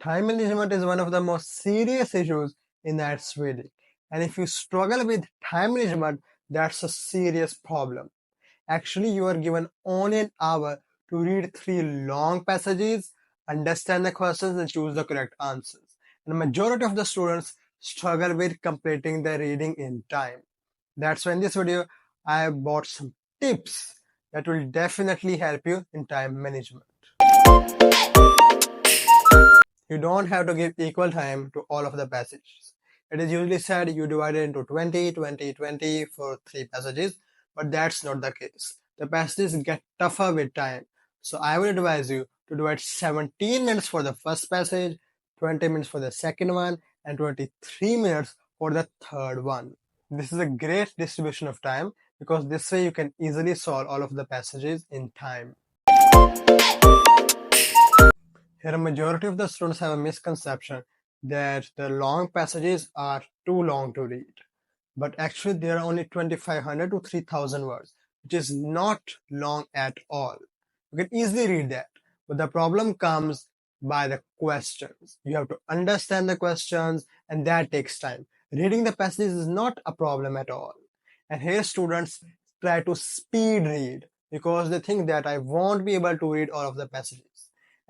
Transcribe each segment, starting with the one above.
Time management is one of the most serious issues in IELTS reading. And if you struggle with time management, that's a serious problem. Actually, you are given only an hour to read three long passages, understand the questions, and choose the correct answers. And the majority of the students struggle with completing the reading in time. That's why in this video, I have brought some tips that will definitely help you in time management. You don't have to give equal time to all of the passages. It is usually said you divide it into 20, 20, 20 for three passages, but that's not the case. The passages get tougher with time. So I would advise you to divide 17 minutes for the first passage, 20 minutes for the second one, and 23 minutes for the third one. This is a great distribution of time because this way you can easily solve all of the passages in time. Here, a majority of the students have a misconception that the long passages are too long to read. But actually, there are only 2,500 to 3,000 words, which is not long at all. You can easily read that. But the problem comes by the questions. You have to understand the questions, and that takes time. Reading the passages is not a problem at all. And here, students try to speed read because they think that I won't be able to read all of the passages.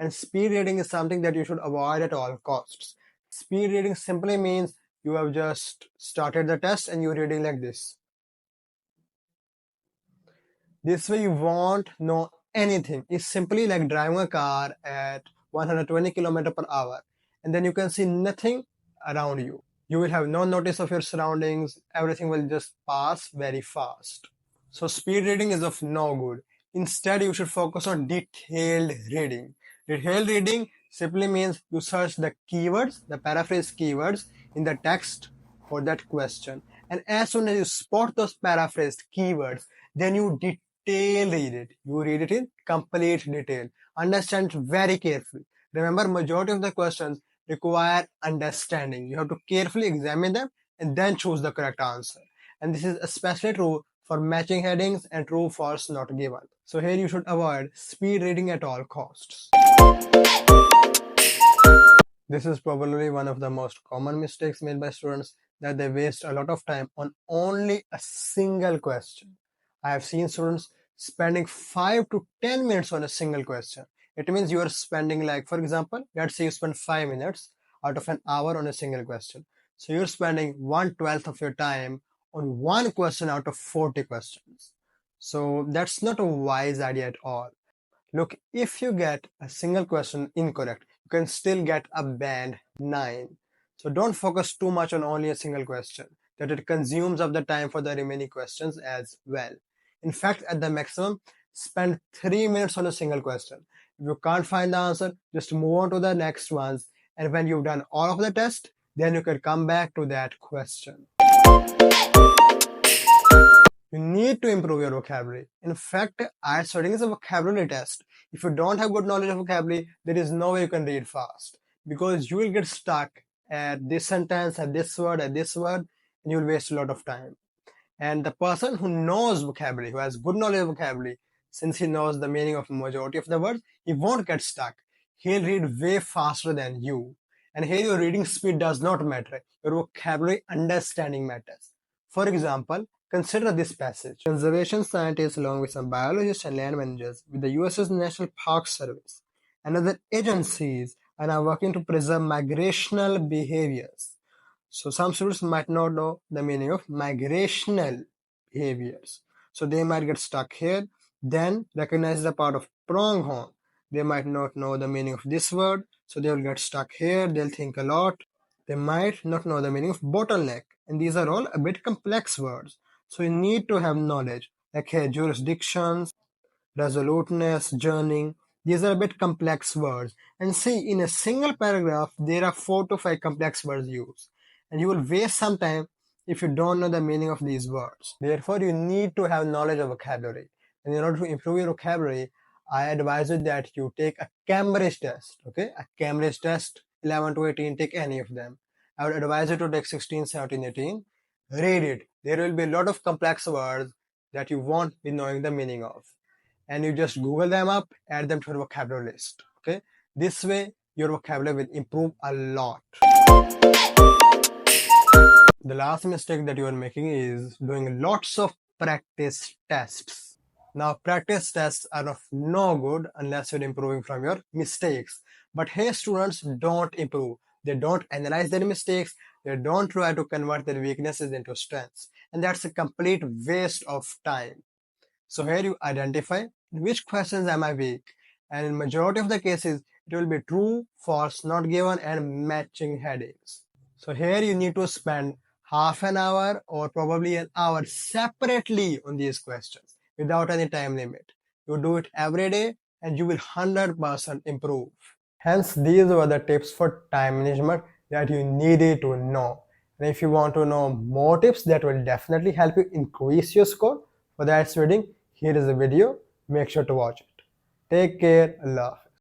And speed reading is something that you should avoid at all costs. Speed reading simply means you have just started the test and you're reading like this. This way you won't know anything. It's simply like driving a car at 120 km per hour and then you can see nothing around you. You will have no notice of your surroundings. Everything will just pass very fast. So speed reading is of no good. Instead, you should focus on detailed reading. Detailed reading simply means you search the keywords, the paraphrase keywords in the text for that question. And as soon as you spot those paraphrased keywords, then you detail read it. You read it in complete detail. Understand it very carefully. Remember, majority of the questions require understanding. You have to carefully examine them and then choose the correct answer. And this is especially true for matching headings and true false not given. So here you should avoid speed reading at all costs. This is probably one of the most common mistakes made by students, that they waste a lot of time on only a single question. I have seen students spending 5 to 10 minutes on a single question. It means you are spending, like, for example, let's say you spend 5 minutes out of an hour on a single question. So you're spending 1/12 of your time on one question out of 40 questions. So that's not a wise idea at all. Look, if you get a single question incorrect, you can still get a band 9. So don't focus too much on only a single question, that it consumes up the time for the remaining questions as well. In fact, at the maximum, spend 3 minutes on a single question. If you can't find the answer, just move on to the next ones. And when you've done all of the test, then you can come back to that question. You need to improve your vocabulary. In fact, IELTS studying is a vocabulary test. If you don't have good knowledge of vocabulary, there is no way you can read fast because you will get stuck at this sentence, at this word, and you will waste a lot of time. And the person who knows vocabulary, who has good knowledge of vocabulary, since he knows the meaning of majority of the words, he won't get stuck. He'll read way faster than you. And here your reading speed does not matter. Your vocabulary understanding matters. For example, consider this passage. Conservation scientists, along with some biologists and land managers with the US's National Park Service and other agencies, are now working to preserve migrational behaviors. So some students might not know the meaning of migrational behaviors. So they might get stuck here, then recognize the part of pronghorn. They might not know the meaning of this word, so they will get stuck here, they'll think a lot. They might not know the meaning of bottleneck, and these are all a bit complex words. So you need to have knowledge, like here, jurisdictions, resoluteness, journeying. These are a bit complex words. And see, in a single paragraph, there are 4 to 5 complex words used. And you will waste some time if you don't know the meaning of these words. Therefore, you need to have knowledge of vocabulary. And in order to improve your vocabulary, I advise you that you take a Cambridge test. Okay, a Cambridge test, 11 to 18, take any of them. I would advise you to take 16, 17, 18. Read it. There will be a lot of complex words that you won't be knowing the meaning of. And you just Google them up, add them to your vocabulary list. Okay, this way your vocabulary will improve a lot. The last mistake that you are making is doing lots of practice tests. Now, practice tests are of no good unless you're improving from your mistakes. But hey, students don't improve. They don't analyze their mistakes. They don't try to convert their weaknesses into strengths. And that's a complete waste of time. So here you identify which questions am I weak. And in majority of the cases, it will be true, false, not given, and matching headings. So here you need to spend half an hour or probably an hour separately on these questions without any time limit. You do it every day and you will 100% improve. Hence, these were the tips for time management that you needed to know. And if you want to know more tips that will definitely help you increase your score for that reading, here is a video. Make sure to watch it. Take care. Allah Hafiz.